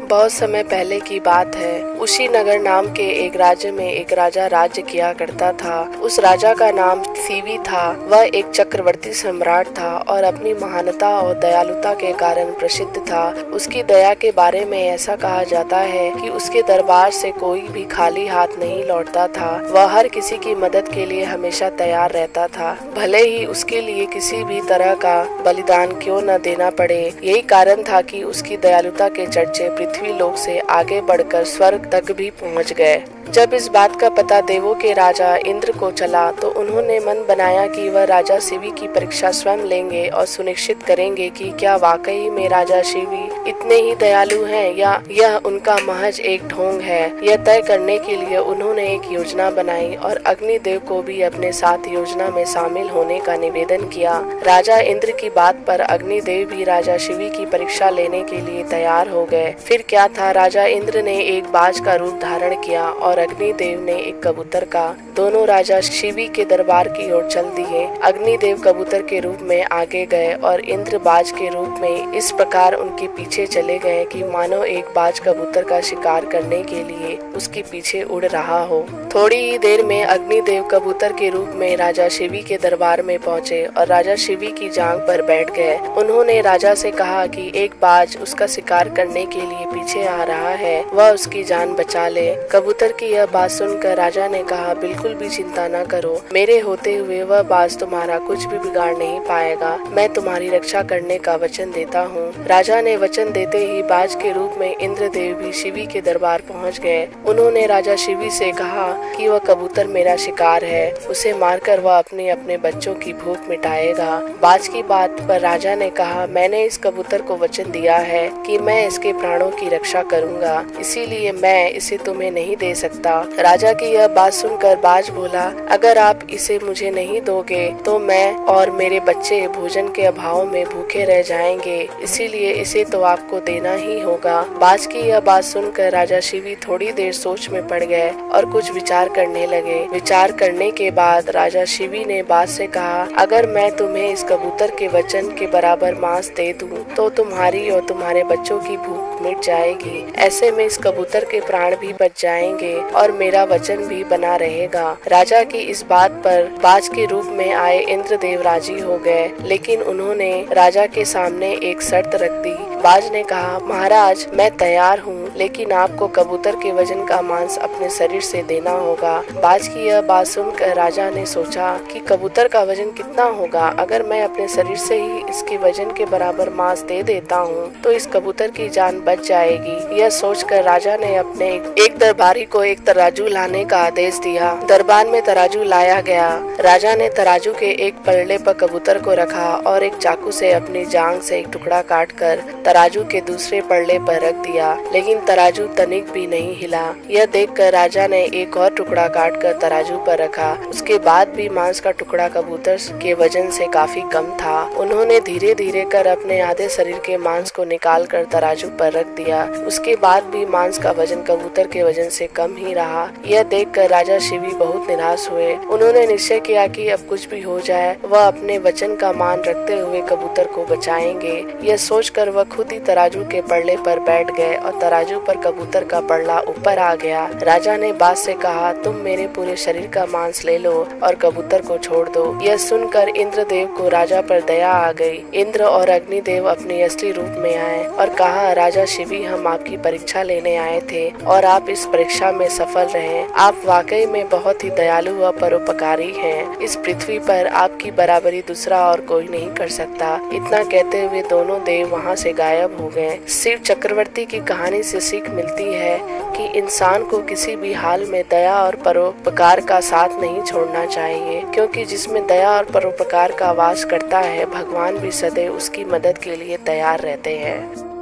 बहुत समय पहले की बात है। उसी नगर नाम के एक राज्य में एक राजा राज्य किया करता था। उस राजा का नाम सीवी था। वह एक चक्रवर्ती सम्राट था और अपनी महानता और दयालुता के कारण प्रसिद्ध था। उसकी दया के बारे में ऐसा कहा जाता है कि उसके दरबार से कोई भी खाली हाथ नहीं लौटता था। वह हर किसी की मदद के लिए हमेशा तैयार रहता था, भले ही उसके लिए किसी भी तरह का बलिदान क्यों न देना पड़े। यही कारण था कि उसकी दयालुता के चर्चे पृथ्वी लोक से आगे बढ़कर स्वर्ग तक भी पहुंच गए। जब इस बात का पता देवों के राजा इंद्र को चला तो उन्होंने मन बनाया कि वह राजा शिवी की परीक्षा स्वयं लेंगे और सुनिश्चित करेंगे कि क्या वाकई में राजा शिवी इतने ही दयालु हैं या यह उनका महज एक ढोंग है। यह तय करने के लिए उन्होंने एक योजना बनाई और अग्निदेव को भी अपने साथ योजना में शामिल होने का निवेदन किया। राजा इंद्र की बात पर अग्निदेव भी राजा शिवी की परीक्षा लेने के लिए तैयार हो गए। फिर क्या था, राजा इंद्र ने एक बाज का रूप धारण किया और अग्निदेव ने एक कबूतर का। दोनों राजा शिवी के दरबार की ओर चल दिए। अग्निदेव कबूतर के रूप में आगे गए और इंद्र बाज के रूप में इस प्रकार उनके पीछे चले गए कि मानो एक बाज कबूतर का शिकार करने के लिए उसके पीछे उड़ रहा हो। थोड़ी ही देर में अग्निदेव कबूतर के रूप में राजा शिवी के दरबार में पहुंचे और राजा शिवी की जांघ पर बैठ गए। उन्होंने राजा से कहा कि एक बाज उसका शिकार करने के लिए पीछे आ रहा है, वह उसकी जान बचा ले। कबूतर की यह बात सुनकर राजा ने कहा, बिल्कुल भी चिंता न करो, मेरे होते हुए वह बाज तुम्हारा कुछ भी बिगाड़ नहीं पाएगा। मैं तुम्हारी रक्षा करने का वचन देता हूँ। राजा ने वचन देते ही बाज के रूप में इंद्रदेव भी शिवी के दरबार पहुँच गए। उन्होंने राजा शिवी से कहा कि वह कबूतर मेरा शिकार है, उसे मारकर वह अपने अपने बच्चों की भूख मिटाएगा। बाज की बात पर राजा ने कहा, मैंने इस कबूतर को वचन दिया है कि मैं इसके प्राणों की रक्षा करूंगा, इसीलिए मैं इसे तुम्हें नहीं दे सकता। राजा की यह बात सुनकर बाज बोला, अगर आप इसे मुझे नहीं दोगे तो मैं और मेरे बच्चे भोजन के अभाव में भूखे रह जाएंगे, इसीलिए इसे तो आपको देना ही होगा। बाज की यह बात सुनकर राजा शिवी थोड़ी देर सोच में पड़ गए और कुछ विचार करने लगे। विचार करने के बाद राजा शिवी ने बाज से कहा, अगर मैं तुम्हें इस कबूतर के वचन के बराबर मांस दे दूं तो तुम्हारी और तुम्हारे बच्चों की भूख मिट जाएगी। ऐसे में इस कबूतर के प्राण भी बच जाएंगे और मेरा वचन भी बना रहेगा। राजा की इस बात पर बाज के रूप में आए इंद्रदेव राजी हो गए, लेकिन उन्होंने राजा के सामने एक शर्त रख दी। बाज ने कहा, महाराज मैं तैयार हूँ, लेकिन आपको कबूतर के वजन का मांस अपने शरीर से देना होगा। बाज की यह बात सुनकर राजा ने सोचा कि कबूतर का वजन कितना होगा। अगर मैं अपने शरीर से ही इसके वजन के बराबर मांस दे देता हूँ तो इस कबूतर की जान बच जाएगी। यह सोचकर राजा ने अपने एक दरबारी को एक तराजू लाने का आदेश दिया। दरबार में तराजू लाया गया। राजा ने तराजू के एक पलड़े पर कबूतर को रखा और एक चाकू से अपनी जांघ से एक टुकड़ा काटकर तराजू के दूसरे पलड़े पर रख दिया, लेकिन तराजू तनिक भी नहीं हिला। यह देखकर राजा ने एक और टुकड़ा काटकर तराजू पर रखा। उसके बाद भी मांस का टुकड़ा कबूतर के वजन से काफी कम था। उन्होंने धीरे धीरे कर अपने आधे शरीर के मांस को निकाल कर तराजू पर रख दिया। उसके बाद भी मांस का वजन कबूतर के वजन से कम ही रहा। यह देखकर राजा शिवी बहुत निराश हुए। उन्होंने निश्चय किया कि अब कुछ भी हो जाए वह अपने वचन का मान रखते हुए कबूतर को बचाएंगे। यह सोचकर वह खुद ही तराजू के पलड़े पर बैठ गए और तराजू पर कबूतर का पलड़ा ऊपर आ गया। राजा ने बाज से कहा, तुम मेरे पूरे शरीर का मांस ले लो और कबूतर को छोड़ दो। यह सुनकर इंद्रदेव को राजा पर दया आ गई। इंद्र और अग्निदेव अपने असली रूप में आए और कहा, राजा शिवी हम आपकी परीक्षा लेने आए थे और आप इस परीक्षा में सफल रहे। आप वाकई में बहुत ही दयालु व परोपकारी हैं। इस पृथ्वी पर आपकी बराबरी दूसरा और कोई नहीं कर सकता। इतना कहते हुए दोनों देव वहाँ से गायब हो गए। शिव चक्रवर्ती की कहानी से सीख मिलती है कि इंसान को किसी भी हाल में दया और परोपकार का साथ नहीं छोड़ना चाहिए, क्योंकि जिसमें दया और परोपकार का वास करता है भगवान भी सदैव उसकी मदद के लिए तैयार रहते हैं।